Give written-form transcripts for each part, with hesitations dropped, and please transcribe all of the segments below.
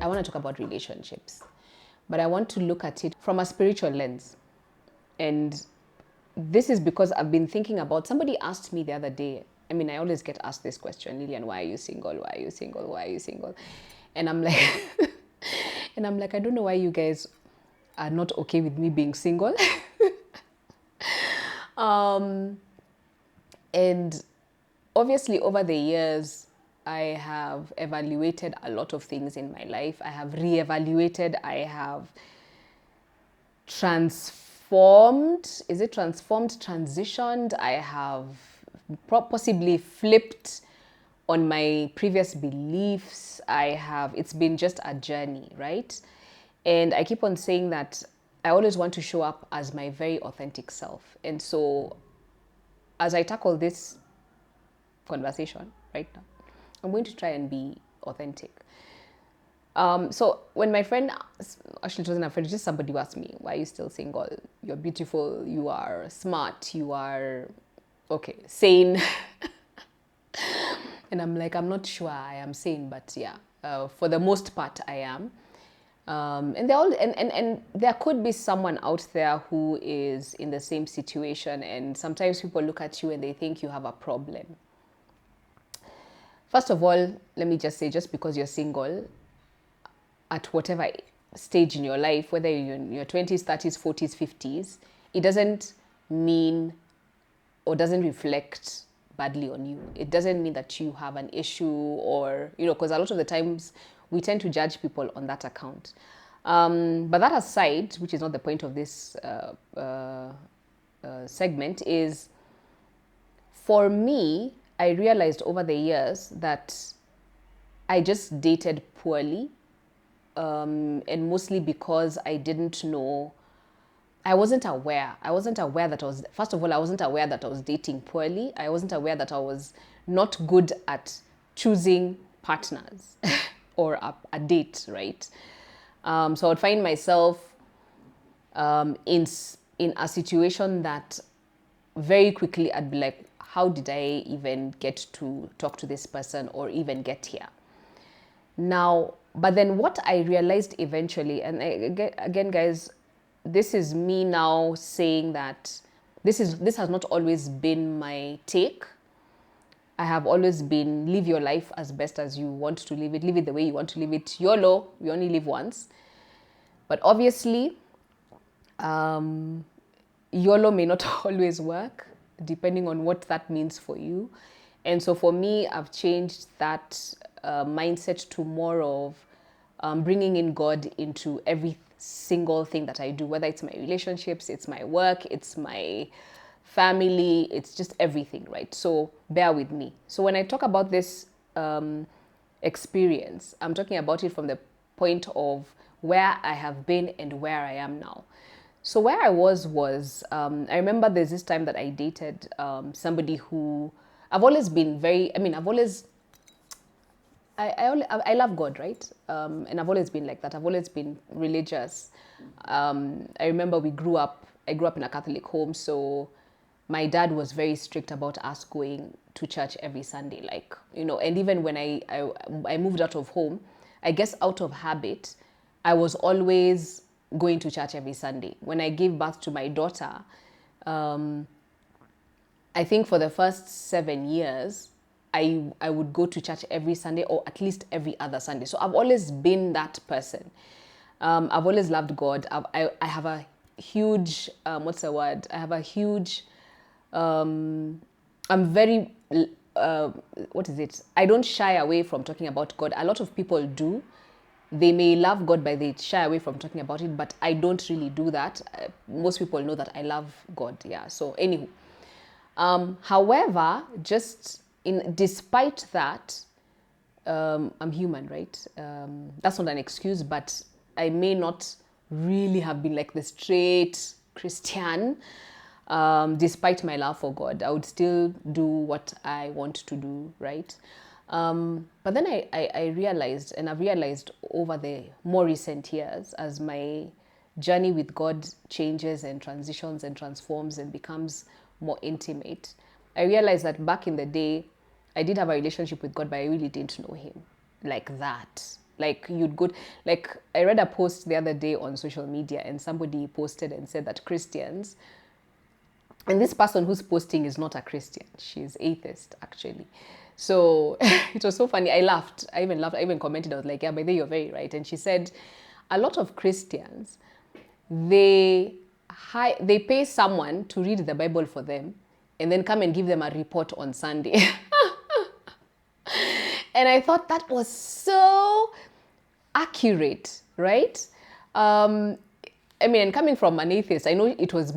I want to talk about relationships, but I want to look at it from a spiritual lens. And this is because I've been thinking about, somebody asked me the other day, I mean, I always get asked this question, Lillian, why are you single? Why are you single? Why are you single? And I'm like, I don't know why you guys are not okay with me being single. And obviously over the years, I have evaluated a lot of things in my life. I have reevaluated, I have transformed, is it transformed, transitioned? I have possibly flipped on my previous beliefs. It's been just a journey, right? And I keep on saying that I always want to show up as my very authentic self. And so as I tackle this conversation right now, I'm going to try and be authentic. So when my friend, actually it wasn't a friend, just somebody who asked me, why are you still single? You're beautiful, you are smart, you are, sane. And I'm like, I'm not sure I am sane, but yeah, for the most part I am. And there could be someone out there who is in the same situation, and sometimes people look at you and they think you have a problem. First of all, let me just say, just because you're single, at whatever stage in your life, whether you're in your 20s, 30s, 40s, 50s, it doesn't mean or doesn't reflect badly on you. It doesn't mean that you have an issue, or, because a lot of the times we tend to judge people on that account. But that aside, which is not the point of this segment, is for me, I realized over the years that I just dated poorly, and mostly because I didn't know, I wasn't aware that I was, first of all, I wasn't aware that I was dating poorly. I wasn't aware that I was not good at choosing partners or a date, right? So I would find myself in a situation that very quickly I'd be like, how did I even get to talk to this person or even get here? Now, but then what I realized eventually, and again, guys, this is me now saying that this has not always been my take. I have always been, live your life as best as you want to live it the way you want to live it. YOLO, we only live once. But obviously, YOLO may not always work, depending on what that means for you. And so for me, I've changed that mindset to more of bringing in God into every single thing that I do, whether it's my relationships, it's my work, it's my family, it's just everything, right? So bear with me. So when I talk about this experience, I'm talking about it from the point of where I have been and where I am now. So where I was, I remember there's this time that I dated somebody who, I've always been very, I love God, right? And I've always been like that. I've always been religious. I remember I grew up in a Catholic home, so my dad was very strict about us going to church every Sunday, and even when I moved out of home, I guess out of habit, I was always going to church every Sunday. When I gave birth to my daughter, I think for the first 7 years, I would go to church every Sunday, or at least every other Sunday. So I've always been that person. I've always loved God. I have a huge, what's the word? I have a huge, I'm very, what is it? I don't shy away from talking about God. A lot of people do. They may love God, but they shy away from talking about it, but I don't really do that. Most people know that I love God, yeah. So anywho, however, despite that, I'm human, right? That's not an excuse, but I may not really have been like the straight Christian. Despite my love for God, I would still do what I want to do, right? But then I realized, and I've realized over the more recent years, as my journey with God changes and transitions and transforms and becomes more intimate, I realized that back in the day, I did have a relationship with God, but I really didn't know him like that. Like you'd go, like I read a post the other day on social media, and somebody posted and said that Christians, and this person who's posting is not a Christian, she's atheist actually. So it was so funny. I laughed. I even laughed. I even commented. I was like, yeah, by the way, you're very right. And she said, a lot of Christians, they pay someone to read the Bible for them and then come and give them a report on Sunday. And I thought that was so accurate, right? I mean, and coming from an atheist, I know it was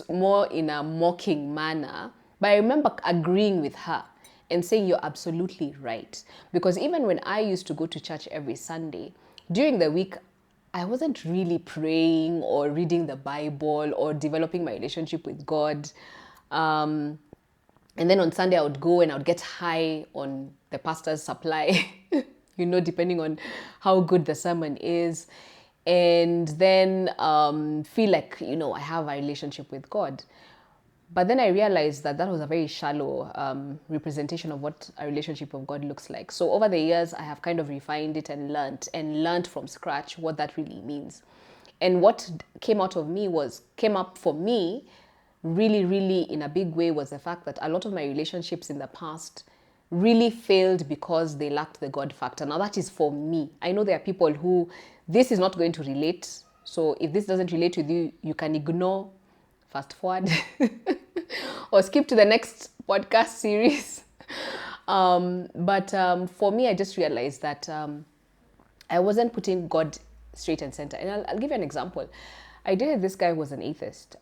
more in a mocking manner, but I remember agreeing with her and saying, you're absolutely right. Because even when I used to go to church every Sunday, during the week, I wasn't really praying or reading the Bible or developing my relationship with God. And then on Sunday, I would go and I would get high on the pastor's supply, depending on how good the sermon is. And then feel like, I have a relationship with God. But then I realized that was a very shallow representation of what a relationship with God looks like. So over the years, I have kind of refined it and learned from scratch what that really means. And what came up for me really, really in a big way was the fact that a lot of my relationships in the past really failed because they lacked the God factor. Now that is for me. I know there are people who this is not going to relate. So if this doesn't relate with you, you can ignore, fast forward, or skip to the next podcast series. But for me, I just realized that I wasn't putting God straight and center. And I'll give you an example. I dated this guy who was an atheist.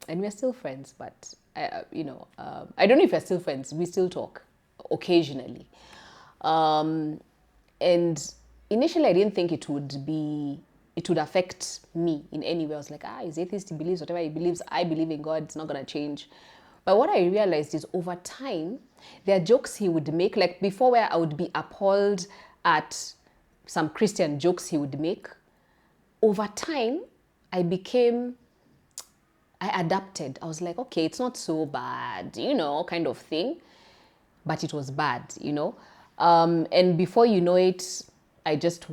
And we're still friends, but I don't know if we're still friends. We still talk occasionally. And initially, I didn't think it would affect me in any way. I was like, he's atheist, he believes whatever he believes. I believe in God, it's not going to change. But what I realized is over time, there are jokes he would make, like before where I would be appalled at some Christian jokes he would make. Over time, I adapted. I was like, okay, it's not so bad, kind of thing. But it was bad, And before you know it, it just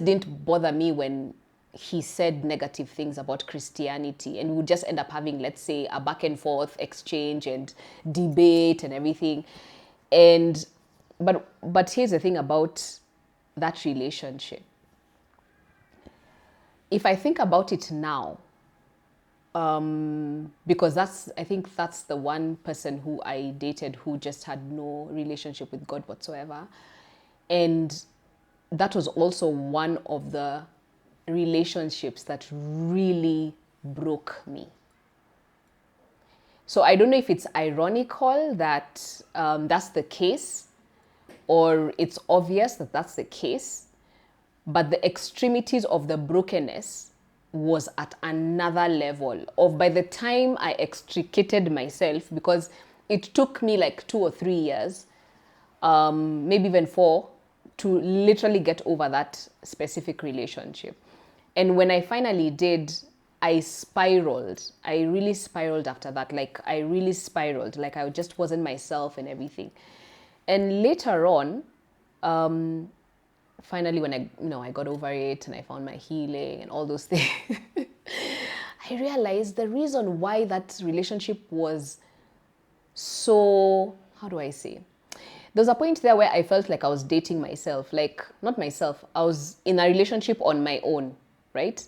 didn't bother me when he said negative things about Christianity. And we would just end up having, let's say, a back and forth exchange and debate and everything. But here's the thing about that relationship. If I think about it now, because I think that's the one person who I dated who just had no relationship with God whatsoever. And that was also one of the relationships that really broke me. So I don't know if it's ironical that that's the case, or it's obvious that that's the case, but the extremities of the brokenness was at another level of by the time I extricated myself, because it took me like 2 or 3 years, maybe even 4, to literally get over that specific relationship. And when I finally did, I spiraled. I really spiraled after that. Like I really spiraled. Like I just wasn't myself and everything. And later on, finally, when I got over it and I found my healing and all those things, I realized the reason why that relationship was so, how do I say? There was a point there where I felt like I was dating myself, like not myself. I was in a relationship on my own, right?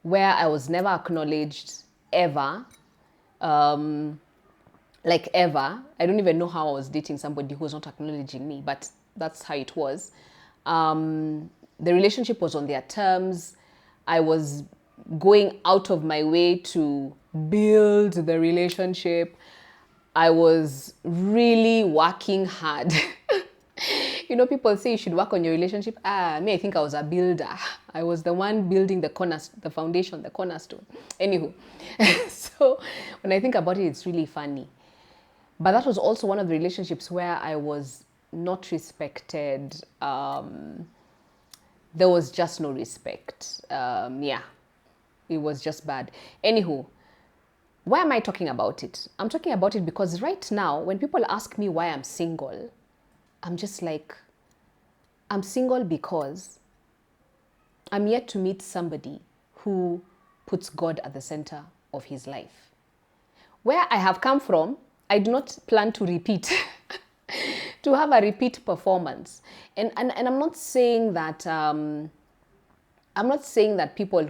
Where I was never acknowledged ever. Like ever. I don't even know how I was dating somebody who was not acknowledging me, but that's how it was. The relationship was on their terms. I was going out of my way to build the relationship. I was really working hard. People say you should work on your relationship. Me, I think I was a builder. I was the one building the foundation, the cornerstone. Anywho, so when I think about it, it's really funny. But that was also one of the relationships where I was not respected. There was just no respect. It was just bad. Anywho, Why am I talking about it? I'm talking about it because right now, when people ask me why I'm single, I'm just like, I'm single because I'm yet to meet somebody who puts God at the center of his life. Where I have come from, I do not plan to repeat, to have a repeat performance. And I'm not saying that people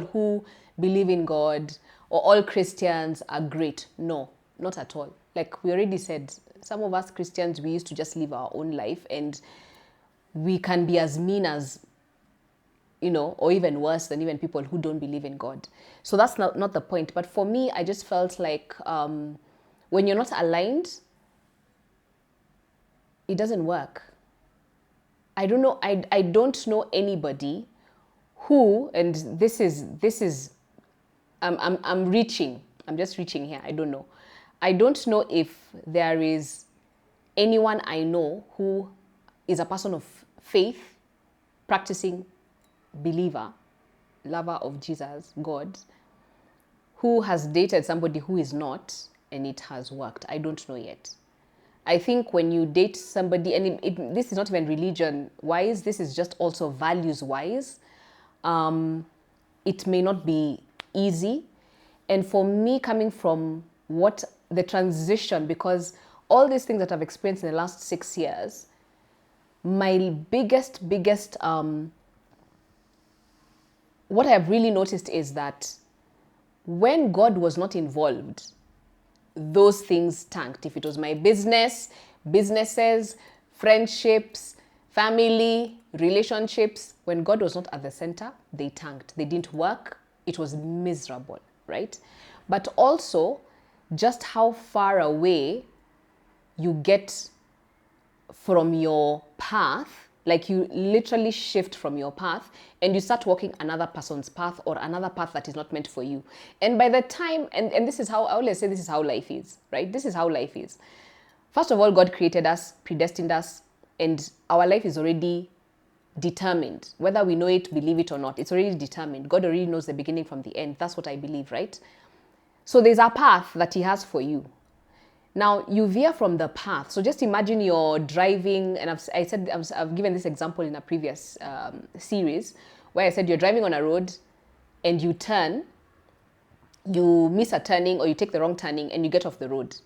who believe in God or all Christians are great. No, not at all. Like we already said, some of us Christians, we used to just live our own life, and we can be as mean as, or even worse than even people who don't believe in God. So that's not the point. But for me, I just felt like when you're not aligned, it doesn't work. I don't know. I don't know anybody who, and this is I'm reaching. I'm just reaching here. I don't know. I don't know if there is anyone I know who is a person of faith, practicing believer, lover of Jesus, God, who has dated somebody who is not, and it has worked. I don't know yet. I think when you date somebody, and this is not even religion wise, this is just also values wise, it may not be easy. And for me, coming from what the transition, because all these things that I've experienced in the last 6 years, my biggest, what I've really noticed is that when God was not involved, those things tanked. If it was my businesses, friendships, family, relationships, when God was not at the center, they tanked. They didn't work. It was miserable, right? But also just how far away you get from your path, like you literally shift from your path and you start walking another person's path or another path that is not meant for you. And by the time, and this is how, I always say this is how life is, right? This is how life is. First of all, God created us, predestined us, and our life is already determined. Whether we know it, believe it or not, it's already determined. God already knows the beginning from the end. That's what I believe, right? So there's a path that he has for you. Now, you veer from the path. So just imagine you're driving, and I've given this example in a previous series, where I said you're driving on a road and you turn, you miss a turning or you take the wrong turning and you get off the road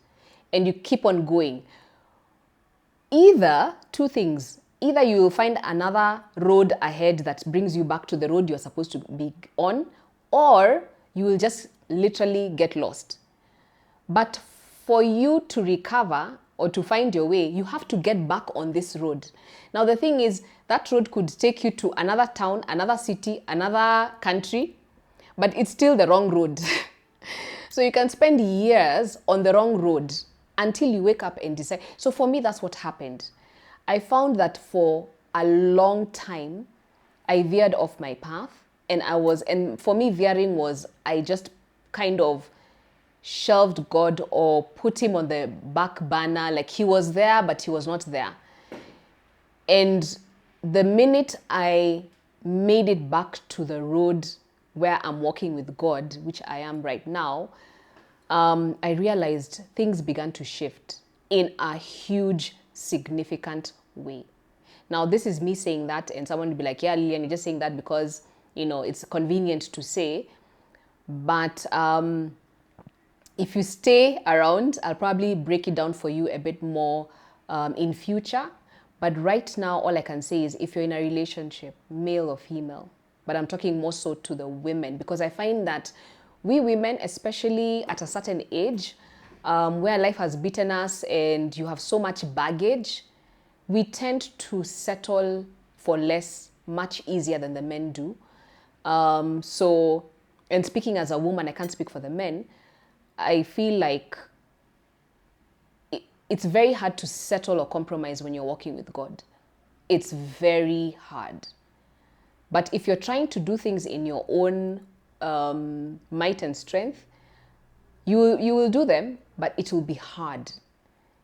and you keep on going. Either two things. Either you will find another road ahead that brings you back to the road you're supposed to be on, or you will just literally get lost. But for you to recover or to find your way, you have to get back on this road. Now, the thing is, that road could take you to another town, another city, another country, but it's still the wrong road. So you can spend years on the wrong road until you wake up and decide. So for me, that's what happened. I found that for a long time, I veered off my path, and for me, veering was, I just kind of shelved God or put him on the back burner. Like he was there, but he was not there. And the minute I made it back to the road where I'm walking with God, which I am right now, I realized things began to shift in a huge, significant way. Now, this is me saying that, and someone would be like, yeah, Lillian, you're just saying that because, it's convenient to say. But if you stay around, I'll probably break it down for you a bit more in future. But right now, all I can say is if you're in a relationship, male or female, but I'm talking more so to the women, because I find that we women, especially at a certain age, where life has beaten us and you have so much baggage, we tend to settle for less much easier than the men do. And speaking as a woman, I can't speak for the men, I feel like it's very hard to settle or compromise when you're walking with God. It's very hard. But if you're trying to do things in your own might and strength, you will do them, but it will be hard.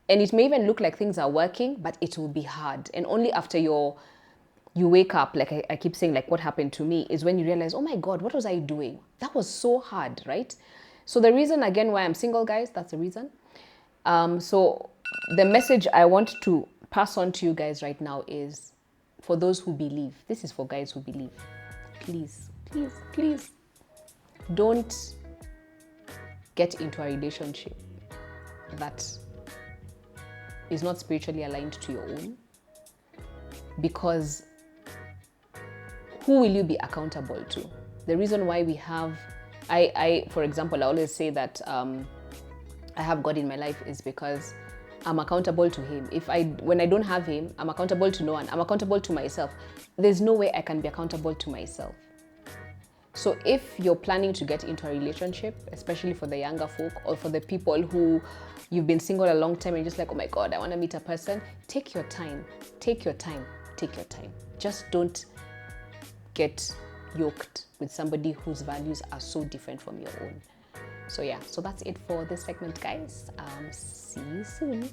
And it may even look like things are working, but it will be hard. And only after you wake up, like I keep saying, like what happened to me, is when you realize, oh my God, what was I doing? That was so hard, right? So the reason again why I'm single, guys, that's the reason. So the message I want to pass on to you guys right now is for those who believe. This is for guys who believe. Please, please, please don't get into a relationship that is not spiritually aligned to your own, because who will you be accountable to? The reason why we have, for example, I always say that I have God in my life is because I'm accountable to Him. When I don't have Him, I'm accountable to no one. I'm accountable to myself. There's no way I can be accountable to myself. So if you're planning to get into a relationship, especially for the younger folk or for the people who you've been single a long time and you're just like, oh my God, I want to meet a person, take your time. Take your time. Take your time. Just don't get yoked with somebody whose values are so different from your own. So yeah, so that's it for this segment, guys. See you soon.